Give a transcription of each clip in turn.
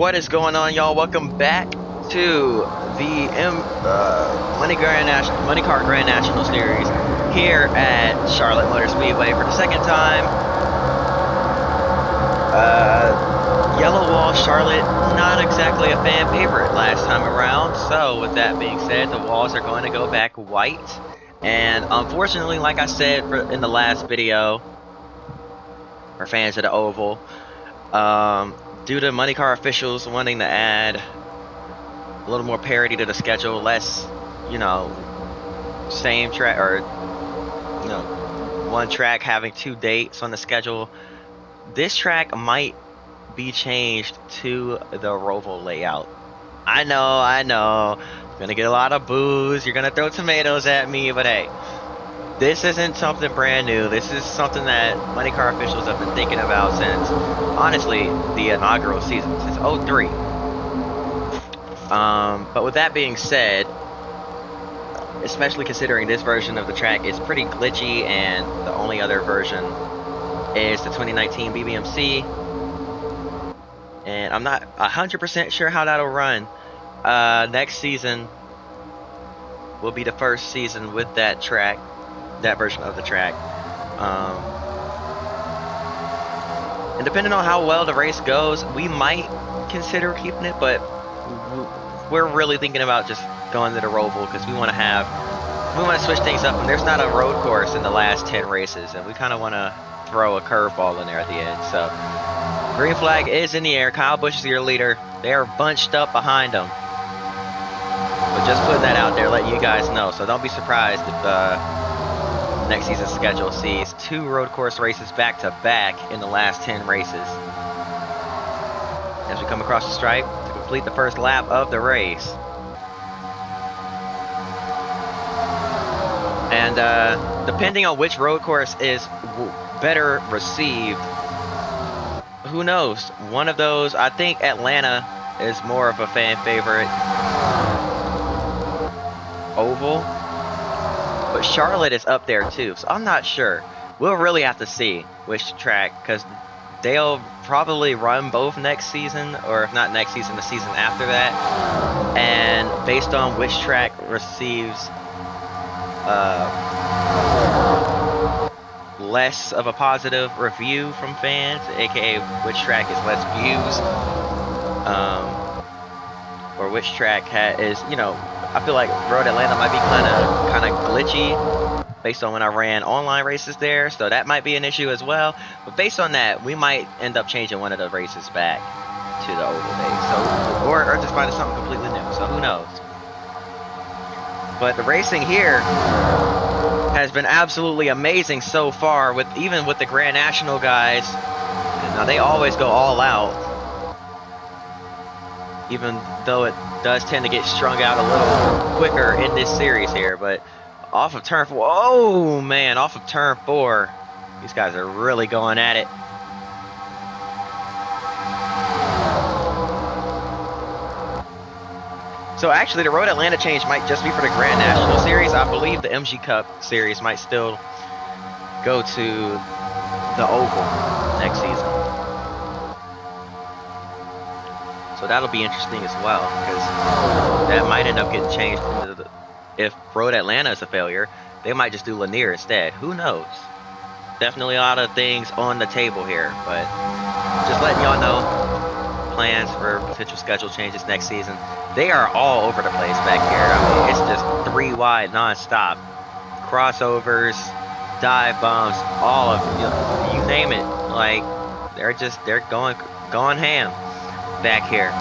What is going on, y'all? Welcome back to the MoneyCar Grand National Series here at Charlotte Motor Speedway for the second time. Yellow Wall Charlotte, not exactly a fan favorite last time around. So with that being said, the walls are going to go back white. And unfortunately, like I said in the last video, for fans of the oval, due to MoneyCar officials wanting to add a little more parity to the schedule, less, same track, or, one track having two dates on the schedule, this track might be changed to the Roval layout. I know, gonna get a lot of boos, you're gonna throw tomatoes at me, but hey, this isn't something brand new. This is something that MoneyCar officials have been thinking about since, honestly, the inaugural season, since 03. But with that being said, especially considering this version of the track is pretty glitchy, and the only other version is the 2019 BBMC, and I'm not 100% sure how that'll run. Next season will be the first season with that track, that version of the track, and depending on how well the race goes, we might consider keeping it, but we're really thinking about just going to the Roval because we want to switch things up, and there's not a road course in the last 10 races, and we kind of want to throw a curveball in there at the end. So green flag is in the air. Kyle Busch is your leader. They are bunched up behind him, but just putting that out there, let you guys know. So don't be surprised if next season's schedule sees 2 road course races back to back in the last 10 races. As we come across the stripe to complete the first lap of the race. And depending on which road course is better received, who knows? One of those, I think Atlanta is more of a fan favorite oval, but Charlotte is up there too, so I'm not sure. We'll really have to see which track, because they'll probably run both next season, or if not next season, the season after that. And based on which track receives less of a positive review from fans, aka which track is less views, or which track is, I feel like Road Atlanta might be kind of glitchy based on when I ran online races there, so that might be an issue as well. But based on that, we might end up changing one of the races back to the oval days, so or just finding something completely new. So who knows? But the racing here has been absolutely amazing so far, even with the Grand National guys. Now they always go all out, even though it does tend to get strung out a little quicker in this series here. But off of turn 4, oh man, off of turn 4, these guys are really going at it. So actually, the Road Atlanta change might just be for the Grand National Series. I believe the MG Cup Series might still go to the Oval next season. So that'll be interesting as well, because that might end up getting changed into if Road Atlanta is a failure, they might just do Lanier instead. Who knows? Definitely a lot of things on the table here, but just letting y'all know plans for potential schedule changes next season. They are all over the place back here. I mean, it's just 3 wide non-stop. Crossovers, dive bombs, all of you name it. Like, they're going ham back here.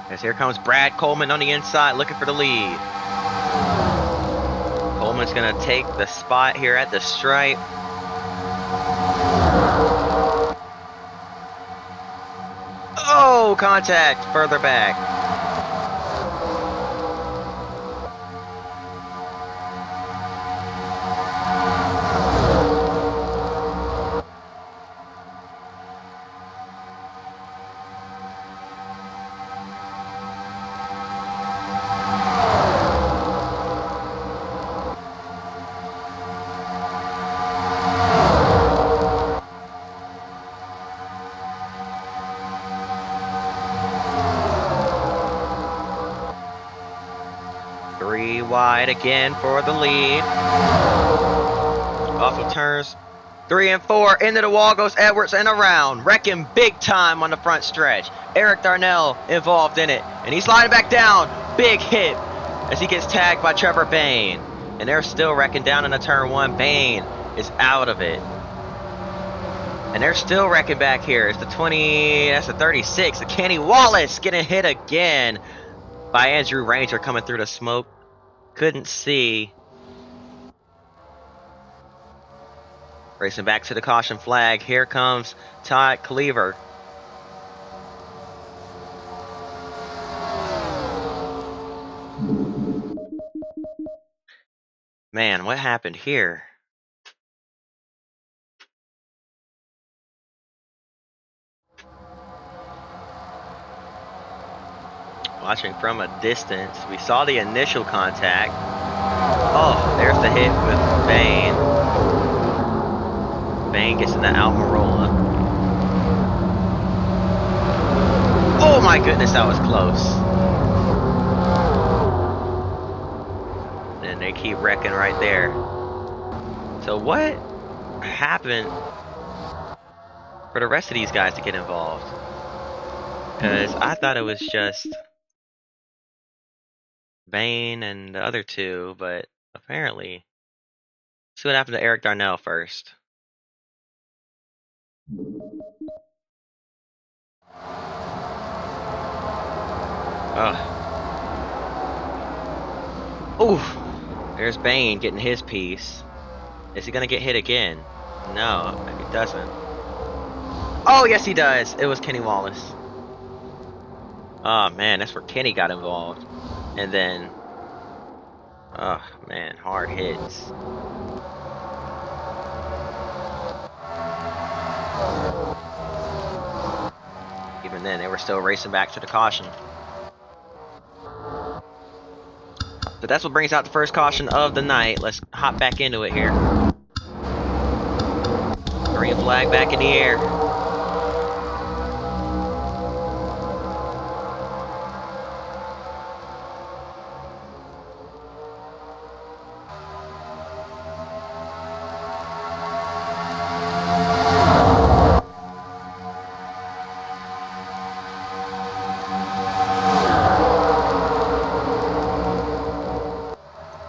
As here comes Brad Coleman on the inside looking for the lead. Coleman's gonna take the spot here at the stripe. Oh, contact further back. fight again for the lead. Off of turns 3 and 4. Into the wall goes Edwards and around. Wrecking big time on the front stretch. Eric Darnell involved in it. And he's sliding back down. Big hit as he gets tagged by Trevor Bain. And they're still wrecking down into turn 1. Bain is out of it. And they're still wrecking back here. It's the 20, that's the 36. The Kenny Wallace getting hit again by Andrew Ranger coming through the smoke. Couldn't see. Racing back to the caution flag. Here comes Todd Cleaver. Man, what happened here? Watching from a distance, we saw the initial contact. Oh, there's the hit with Bain. Bain gets in the Almirola. Oh my goodness, that was close. And they keep wrecking right there. So what happened for the rest of these guys to get involved? Because I thought it was just Bain and the other two, but apparently. Let's see what happened to Eric Darnell first. Ooh, there's Bain getting his piece. Is he gonna get hit again? No, he doesn't. Oh, yes he does. It was Kenny Wallace. Oh man, that's where Kenny got involved. And then, oh man, hard hits. Even then, they were still racing back to the caution. But that's what brings out the first caution of the night. Let's hop back into it here. Green flag back in the air.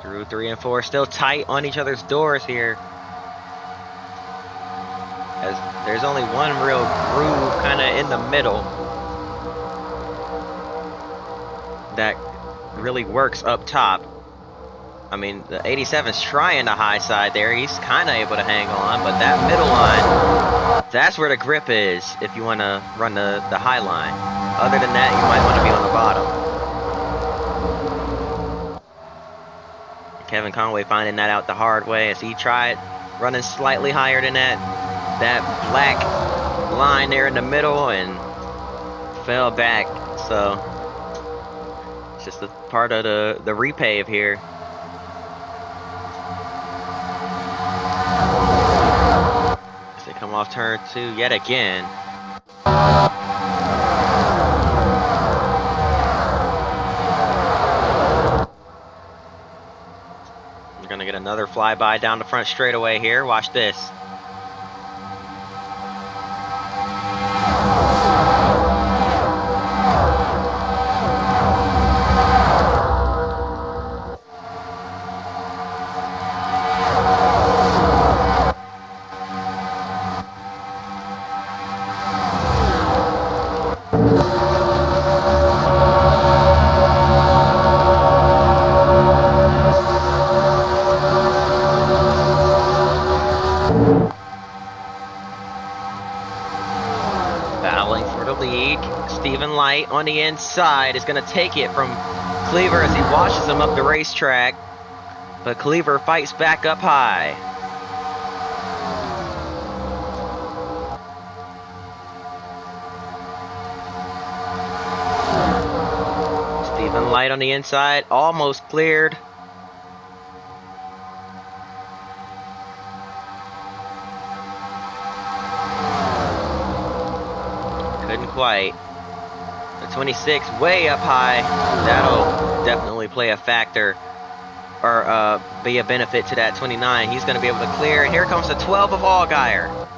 Through 3 and 4, still tight on each other's doors here. As there's only one real groove kind of in the middle that really works up top. I mean, the 87's trying the high side there. He's kind of able to hang on, but that middle line, that's where the grip is if you want to run the high line. Other than that, you might want to be on the bottom. Kevin Conway finding that out the hard way as he tried running slightly higher than that black line there in the middle and fell back. So it's just a part of the repave here. As they come off turn 2 yet again. We're gonna get another flyby down the front straightaway here. Watch this. Battling for the lead. Stephen Light on the inside is going to take it from Cleaver as he washes him up the racetrack. But Cleaver fights back up high. Stephen Light on the inside, almost cleared. Couldn't quite. The 26 way up high. That'll definitely play a factor or be a benefit to that 29. He's going to be able to clear. And here comes the 12 of Allgaier.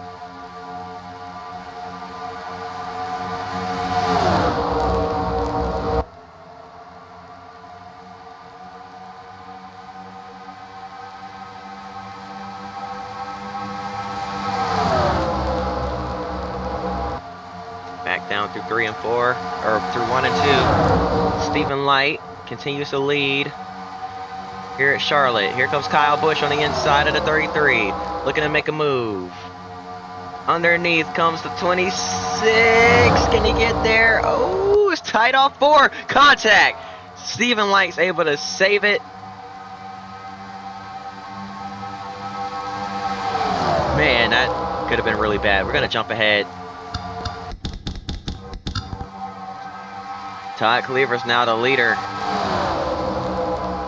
Back down through 3 and 4, or through 1 and 2. Stephen Light continues to lead here at Charlotte. Here comes Kyle Busch on the inside of the 33, looking to make a move. Underneath comes the 26. Can he get there? Oh, it's tight off 4. Contact. Stephen Light's able to save it. Man, that could have been really bad. We're going to jump ahead. Todd Cleaver's now the leader,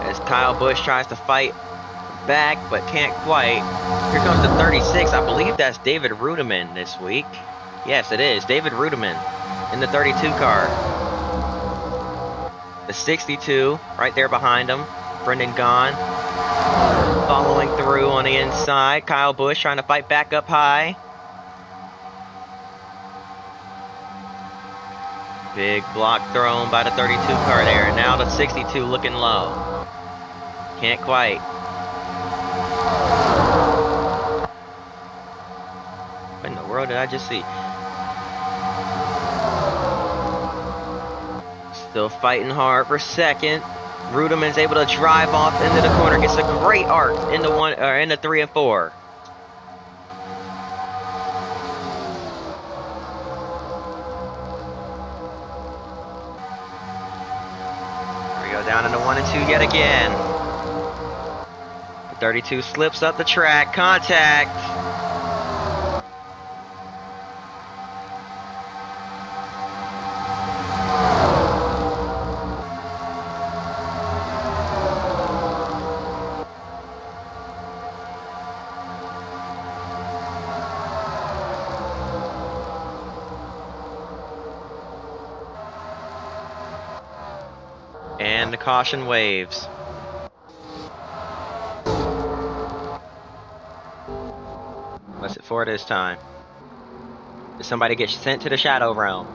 as Kyle Busch tries to fight back but can't quite. Here comes the 36. I believe that's David Rudiman this week. Yes, it is. David Rudiman in the 32 car. The 62 right there behind him. Brendan Gaughan following through on the inside. Kyle Busch trying to fight back up high. Big block thrown by the 32 car there. And now the 62 looking low. Can't quite. What in the world did I just see? Still fighting hard for second. Rudiman's able to drive off into the corner. Gets a great arc into in the 3 and 4. Down into 1 and 2 yet again. The 32 slips up the track. Contact. And the caution waves. What's it for this time? Did somebody get sent to the Shadow Realm?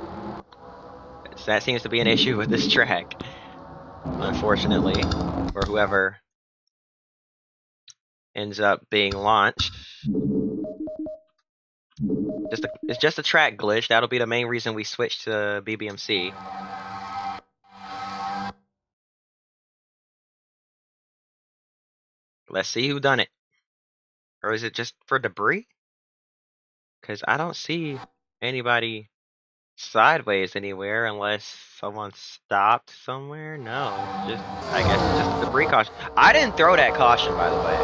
That seems to be an issue with this track, unfortunately, or whoever ends up being launched. It's just a track glitch. That'll be the main reason we switched to BBMC. Let's see who done it. Or is it just for debris? Because I don't see anybody sideways anywhere unless someone stopped somewhere. No, I guess it's just debris caution. I didn't throw that caution, by the way.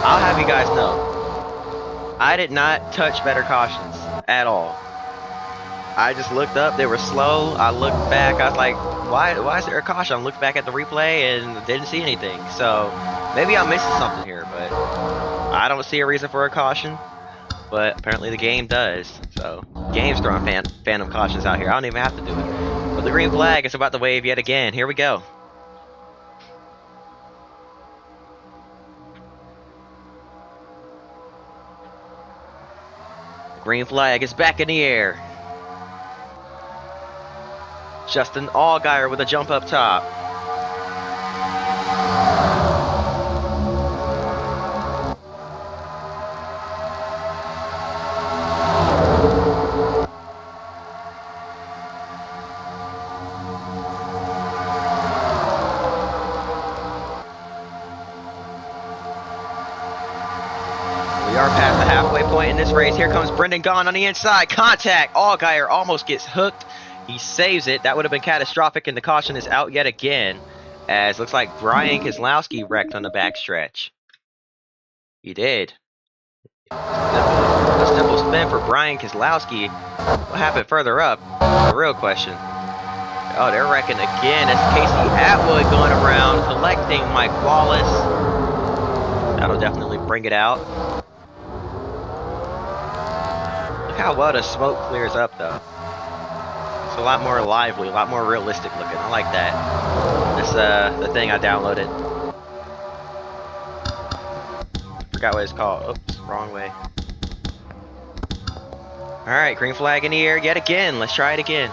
I'll have you guys know. I did not touch better cautions at all. I just looked up, they were slow. I looked back, I was like, why is there a caution? I looked back at the replay and didn't see anything. So maybe I'm missing something here, but I don't see a reason for a caution. But apparently the game does. So game's throwing phantom cautions out here. I don't even have to do it. But the green flag is about to wave yet again. Here we go. Green flag is back in the air. Justin Allgaier with a jump up top. We are past the halfway point in this race. Here comes Brendan Gaughan on the inside. Contact. Allgaier almost gets hooked. He saves it. That would have been catastrophic, and the caution is out yet again, as looks like Brian Keselowski wrecked on the backstretch. He did. A simple spin for Brian Keselowski. What happened further up? The real question. Oh, they're wrecking again. That's Casey Atwood going around collecting Mike Wallace. That'll definitely bring it out. Look how well the smoke clears up, though. A lot more lively, a lot more realistic looking. I like that. This the thing I downloaded. Forgot what it's called. Oops, wrong way. Alright, green flag in the air yet again. Let's try it again.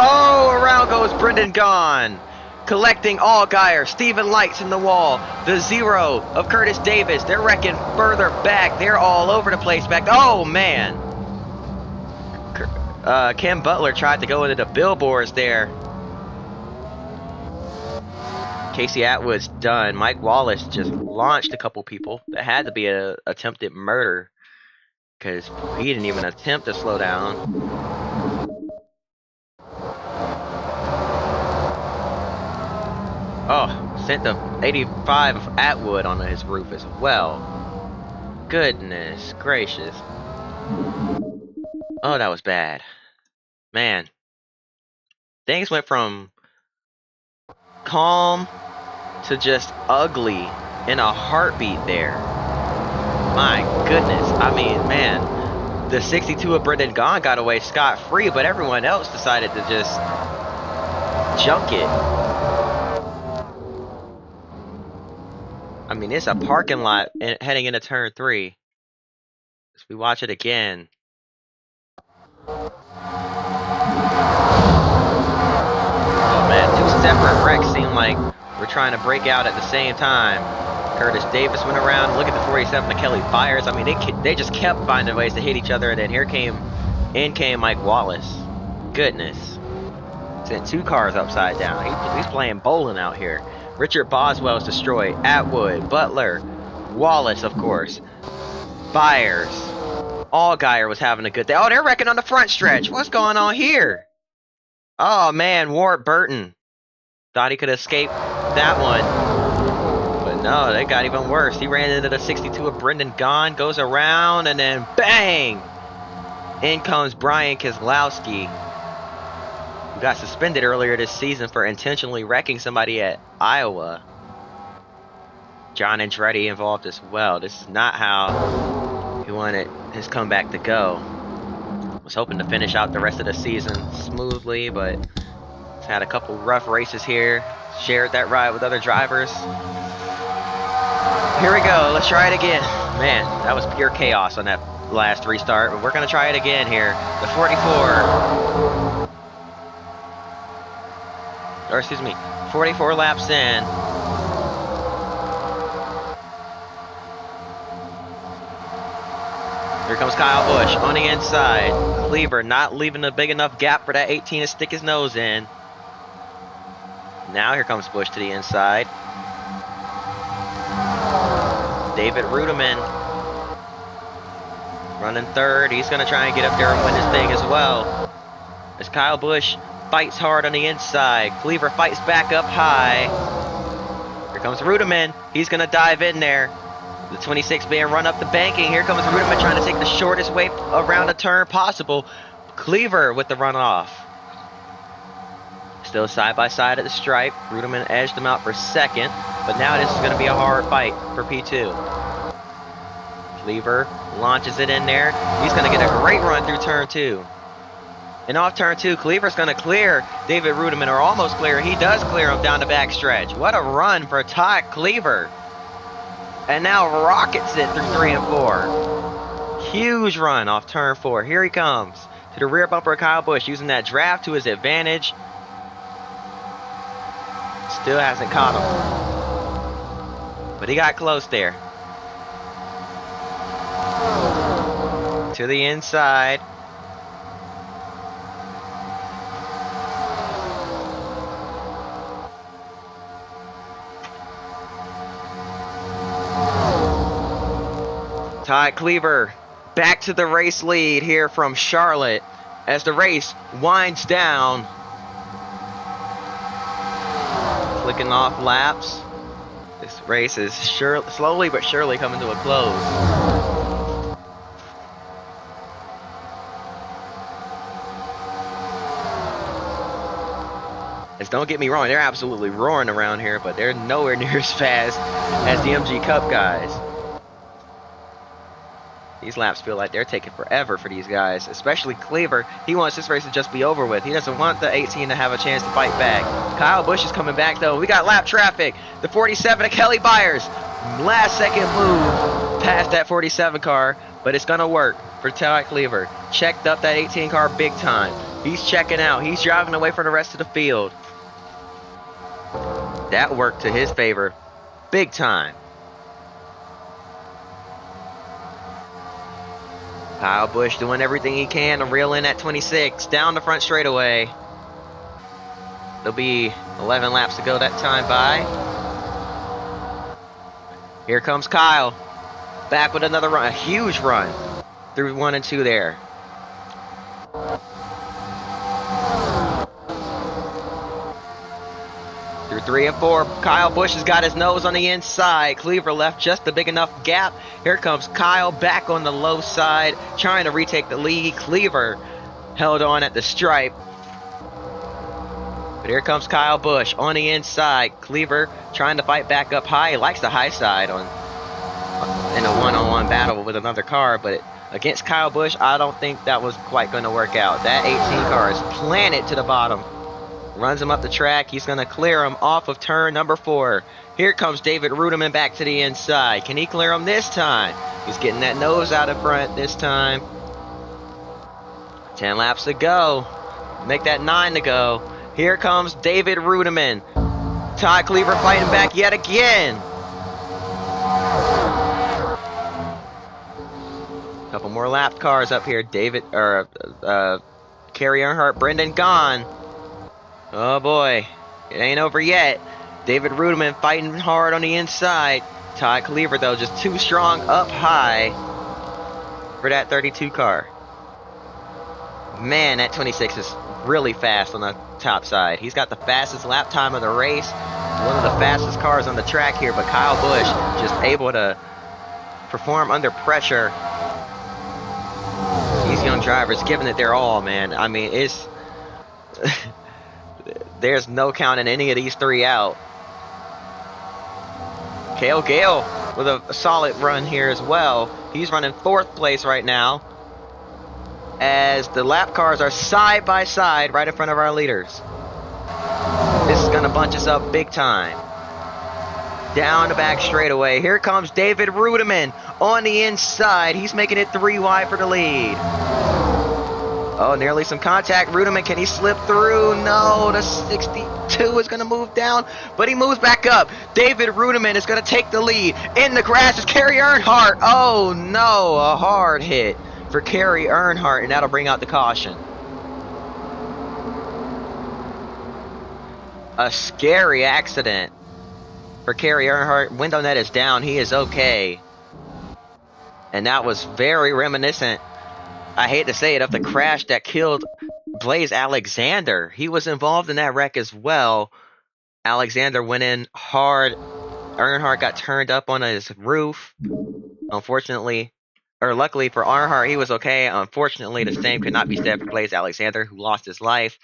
Oh, around goes Brendan Gaughan. Collecting all Geyer. Steven Lights in the wall. The 0 of Curtis Davis. They're wrecking further back. They're all over the place back. Oh, man. Kim Butler tried to go into the billboards there. Casey Atwood's done. Mike Wallace just launched a couple people. That had to be an attempted murder, because he didn't even attempt to slow down. Oh, sent the 85 of Atwood on his roof as well. Goodness gracious. Oh, that was bad. Man. Things went from calm to just ugly in a heartbeat there. My goodness. I mean, man. The 62 of Brendan Gaughan got away scot-free, but everyone else decided to just junk it. I mean, it's a parking lot heading into turn 3. As we watch it again. Oh man, 2 separate wrecks seem like we're trying to break out at the same time. Curtis Davis went around. Look at the 47 of Kelly Byers. I mean, they just kept finding ways to hit each other, and then in came Mike Wallace. Goodness. Sent 2 cars upside down. He's playing bowling out here. Richard Boswell's destroyed. Atwood, Butler, Wallace, of course. Byers. Allgaier was having a good day. Oh, they're wrecking on the front stretch. What's going on here? Oh, man, Ward Burton. Thought he could escape that one. But no, they got even worse. He ran into the 62 of Brendan Gaughan, goes around, and then bang! In comes Brian Keselowski, who got suspended earlier this season for intentionally wrecking somebody at Iowa. John Andretti involved as well. This is not how he wanted his comeback to go. Was hoping to finish out the rest of the season smoothly, but he's had a couple rough races here. Shared that ride with other drivers. Here we go. Let's try it again. Man, that was pure chaos on that last restart, but we're going to try it again here. The 44. Or excuse me, 44 laps in. Here comes Kyle Busch on the inside. Cleaver not leaving a big enough gap for that 18 to stick his nose in. Now here comes Busch to the inside. David Rudiman running third. He's going to try and get up there and win this thing as well. As Kyle Busch fights hard on the inside. Cleaver fights back up high. Here comes Rudiman. He's going to dive in there. The 26 being run up the banking. Here comes Rudiman trying to take the shortest way around a turn possible. Cleaver with the runoff. Still side by side at the stripe. Rudiman edged him out for second. But now this is going to be a hard fight for P2. Cleaver launches it in there. He's going to get a great run through turn 2. And off turn 2, Cleaver's going to clear David Rudiman, or almost clear. He does clear him down the back stretch. What a run for Todd Cleaver. And now rockets it through 3 and 4. Huge run off turn 4. Here he comes to the rear bumper of Kyle Busch, using that draft to his advantage. Still hasn't caught him. But he got close there. To the inside. Todd Cleaver back to the race lead here from Charlotte as the race winds down. Clicking off laps. This race is slowly but surely coming to a close. Don't get me wrong, they're absolutely roaring around here, but they're nowhere near as fast as the MG Cup guys. These laps feel like they're taking forever for these guys, especially Cleaver. He wants this race to just be over with. He doesn't want the 18 to have a chance to fight back. Kyle Busch is coming back though. We got lap traffic. The 47 of Kelly Byers. Last second move past that 47 car, but it's gonna work for Ty Cleaver. Checked up that 18 car big time. He's checking out. He's driving away from the rest of the field. That worked to his favor big time. Kyle Busch doing everything he can to reel in at 26 down the front straightaway. There'll be 11 laps to go that time by. Here comes Kyle. Back with another run, a huge run through 1 and 2 there. Through 3 and 4, Kyle Busch has got his nose on the inside. Cleaver left just a big enough gap. Here comes Kyle back on the low side, trying to retake the lead. Cleaver held on at the stripe. But here comes Kyle Busch on the inside. Cleaver trying to fight back up high. He likes the high side in a one-on-one battle with another car, but against Kyle Busch, I don't think that was quite going to work out. That 18 car is planted to the bottom. Runs him up the track. He's going to clear him off of turn number 4. Here comes David Ruderman back to the inside. Can he clear him this time? He's getting that nose out of front this time. 10 laps to go. Make that 9 to go. Here comes David Ruderman. Ty Cleaver fighting back yet again. Couple more lap cars up here. Kerry Earnhardt, Brendan Gaughan. Oh boy, it ain't over yet. David Ruderman fighting hard on the inside. Ty Cleaver though just too strong up high for that 32 car. Man, that 26 is really fast on the top side. He's got the fastest lap time of the race. One of the fastest cars on the track here, but Kyle Busch just able to perform under pressure. These young drivers giving it their all, man. I mean, it's... There's no counting any of these 3 out. Cale Gale with a solid run here as well. He's running 4th place right now, as the lap cars are side by side right in front of our leaders. This is going to bunch us up big time. Down the back straightaway. Here comes David Ruderman on the inside. He's making it 3 wide for the lead. Oh, nearly some contact. Ruderman, can he slip through? No, the 62 is going to move down, but he moves back up. David Ruderman is going to take the lead. In the grass is Kerry Earnhardt. Oh, no, a hard hit for Kerry Earnhardt, and that'll bring out the caution. A scary accident for Kerry Earnhardt. Window net is down. He is okay. And that was very reminiscent, I hate to say it, of the crash that killed Blaze Alexander. He was involved in that wreck as well. Alexander went in hard. Earnhardt got turned up on his roof. Unfortunately, or luckily for Earnhardt, he was okay. Unfortunately, the same could not be said for Blaze Alexander, who lost his life.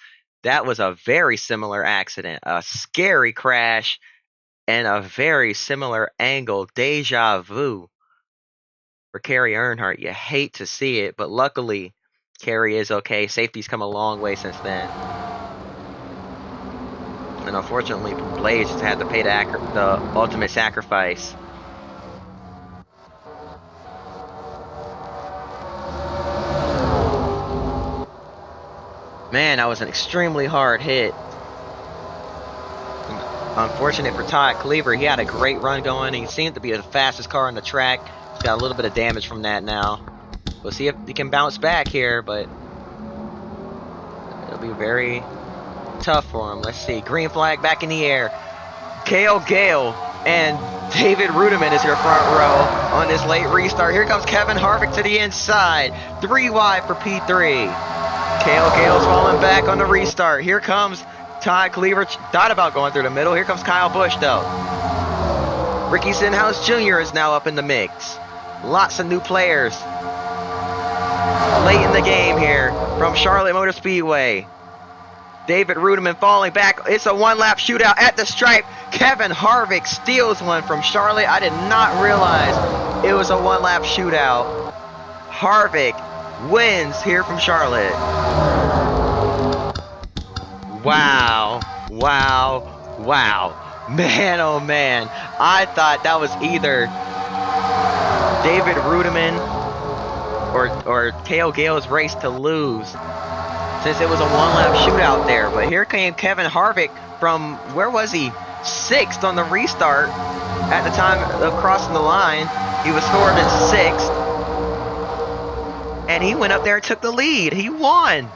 That was a very similar accident. A scary crash and a very similar angle. Deja vu for Kerry Earnhardt. You hate to see it, but luckily Kerry is okay. Safety's come a long way since then. And unfortunately, Blaze has had to pay the ultimate sacrifice. Man, that was an extremely hard hit. Unfortunate for Todd Cleaver. He had a great run going. He seemed to be the fastest car on the track. He's got a little bit of damage from that now. We'll see if he can bounce back here, but it'll be very tough for him. Let's see. Green flag back in the air. Cale Gale And David Rudiman is your front row on this late restart. Here comes Kevin Harvick to the inside. 3 wide for P3. Cale Gale's falling back on the restart. Here comes Todd Cleaver. Thought about going through the middle. Here comes Kyle Busch, though. Ricky Stenhouse Jr. is now up in the mix. Lots of new players late in the game here from Charlotte Motor Speedway. David Rudiman falling back. It's a one-lap shootout at the stripe. Kevin Harvick steals one from Charlotte. I did not realize it was a one-lap shootout. Harvick wins here from Charlotte. Wow. Wow. Wow. Man, oh man. I thought that was either David Rudiman or Cale Gale's race to lose, since it was a one-lap shootout there. But here came Kevin Harvick from, where was he? 6th on the restart at the time of crossing the line. He was scored in 6th. And he went up there and took the lead. He won.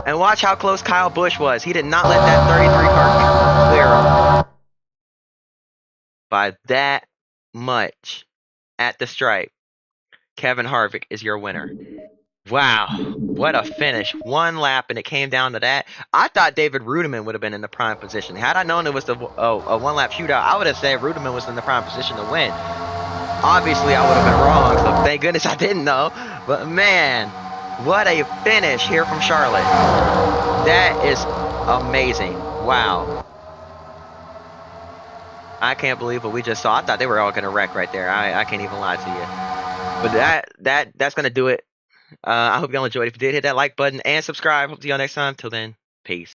And watch how close Kyle Busch was. He did not let that 33 car clear him by that much at the stripe. Kevin Harvick is your winner. Wow, what a finish. One lap, and it came down to that. I thought David Rudiman would have been in the prime position. Had I known it was a one-lap shootout, I would have said Rudiman was in the prime position to win. Obviously, I would have been wrong, so thank goodness I didn't know. But man, what a finish here from Charlotte. That is amazing. Wow. I can't believe what we just saw. I thought they were all going to wreck right there. I can't even lie to you. But that's going to do it. I hope y'all enjoyed. If you did, hit that like button and subscribe. Hope to see y'all next time. Till then, peace.